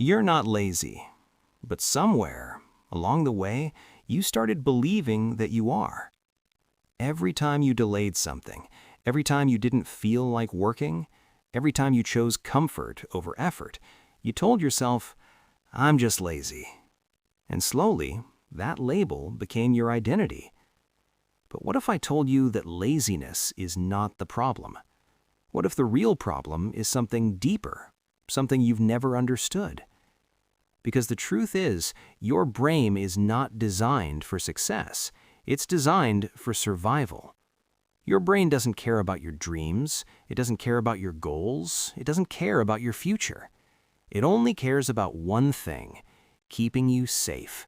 You're not lazy, but somewhere along the way, you started believing that you are. Every time you delayed something, every time you didn't feel like working, every time you chose comfort over effort, you told yourself, "I'm just lazy." And slowly, that label became your identity. But what if I told you that laziness is not the problem? What if the real problem is something deeper, something you've never understood? Because the truth is, your brain is not designed for success. It's designed for survival. Your brain doesn't care about your dreams. It doesn't care about your goals. It doesn't care about your future. It only cares about one thing: keeping you safe.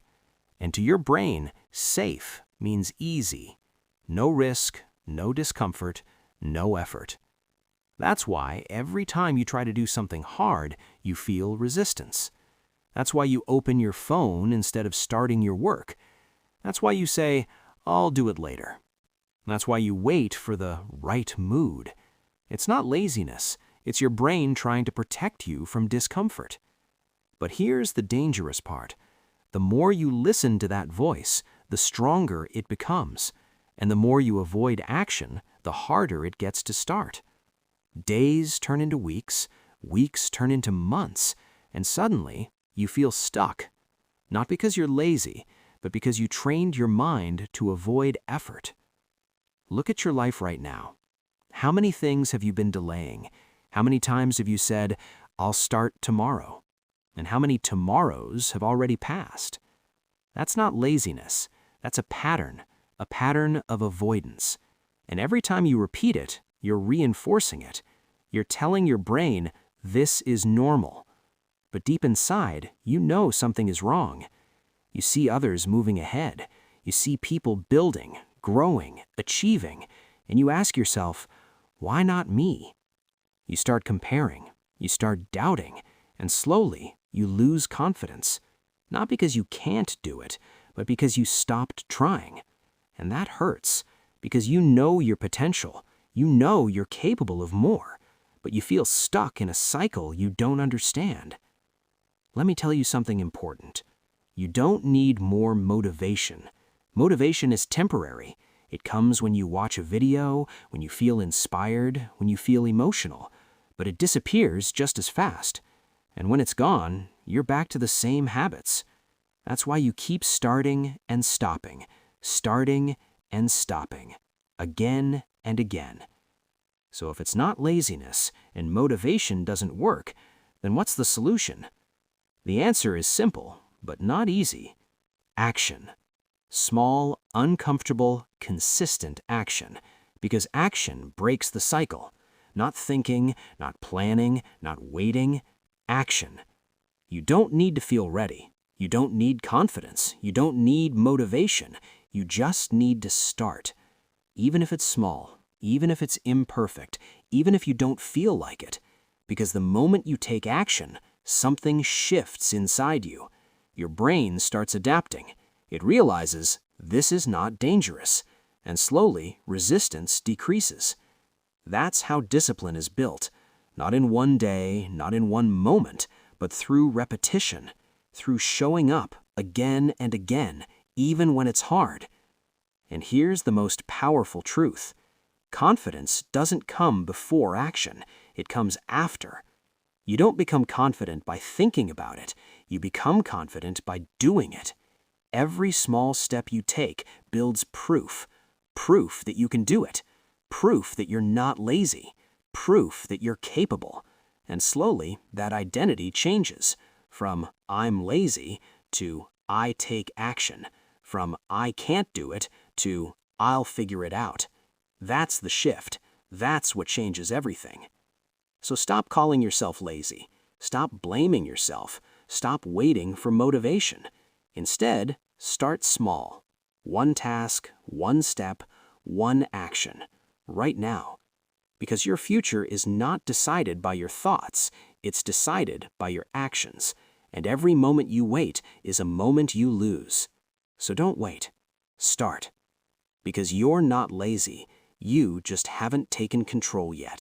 And to your brain, safe means easy. No risk, no discomfort, no effort. That's why every time you try to do something hard, you feel resistance. That's why you open your phone instead of starting your work. That's why you say, "I'll do it later." That's why you wait for the right mood. It's not laziness. It's your brain trying to protect you from discomfort. But here's the dangerous part. The more you listen to that voice, the stronger it becomes. And the more you avoid action, the harder it gets to start. Days turn into weeks, weeks turn into months, and suddenly you feel stuck. Not because you're lazy, but because you trained your mind to avoid effort. Look at your life right now. How many things have you been delaying? How many times have you said, "I'll start tomorrow"? And how many tomorrows have already passed? That's not laziness. That's a pattern of avoidance. And every time you repeat it, you're reinforcing it. You're telling your brain, "This is normal." But deep inside, you know something is wrong. You see others moving ahead. You see people building, growing, achieving, and you ask yourself, "Why not me?" You start comparing, you start doubting, and slowly you lose confidence. Not because you can't do it, but because you stopped trying. And that hurts, because you know your potential. You know you're capable of more, but you feel stuck in a cycle you don't understand. Let me tell you something important. You don't need more motivation. Motivation is temporary. It comes when you watch a video, when you feel inspired, when you feel emotional. But it disappears just as fast. And when it's gone, you're back to the same habits. That's why you keep starting and stopping, again and again. So if it's not laziness and motivation doesn't work, then what's the solution? The answer is simple, but not easy. Action. Small, uncomfortable, consistent action. Because action breaks the cycle. Not thinking, not planning, not waiting. Action. You don't need to feel ready. You don't need confidence. You don't need motivation. You just need to start. Even if it's small, even if it's imperfect, even if you don't feel like it. Because the moment you take action, something shifts inside you. Your brain starts adapting. It realizes this is not dangerous, and slowly resistance decreases. That's how discipline is built. Not in one day, not in one moment, but through repetition, through showing up again and again, even when it's hard. And here's the most powerful truth. Confidence doesn't come before action. It comes after. You don't become confident by thinking about it. You become confident by doing it. Every small step you take builds proof. Proof that you can do it. Proof that you're not lazy. Proof that you're capable. And slowly, that identity changes. From "I'm lazy" to "I take action." From "I can't do it" to "I'll figure it out." That's the shift. That's what changes everything. So stop calling yourself lazy. Stop blaming yourself. Stop waiting for motivation. Instead, start small. One task, one step, one action. Right now. Because your future is not decided by your thoughts. It's decided by your actions. And every moment you wait is a moment you lose. So don't wait. Start. Because you're not lazy. You just haven't taken control yet.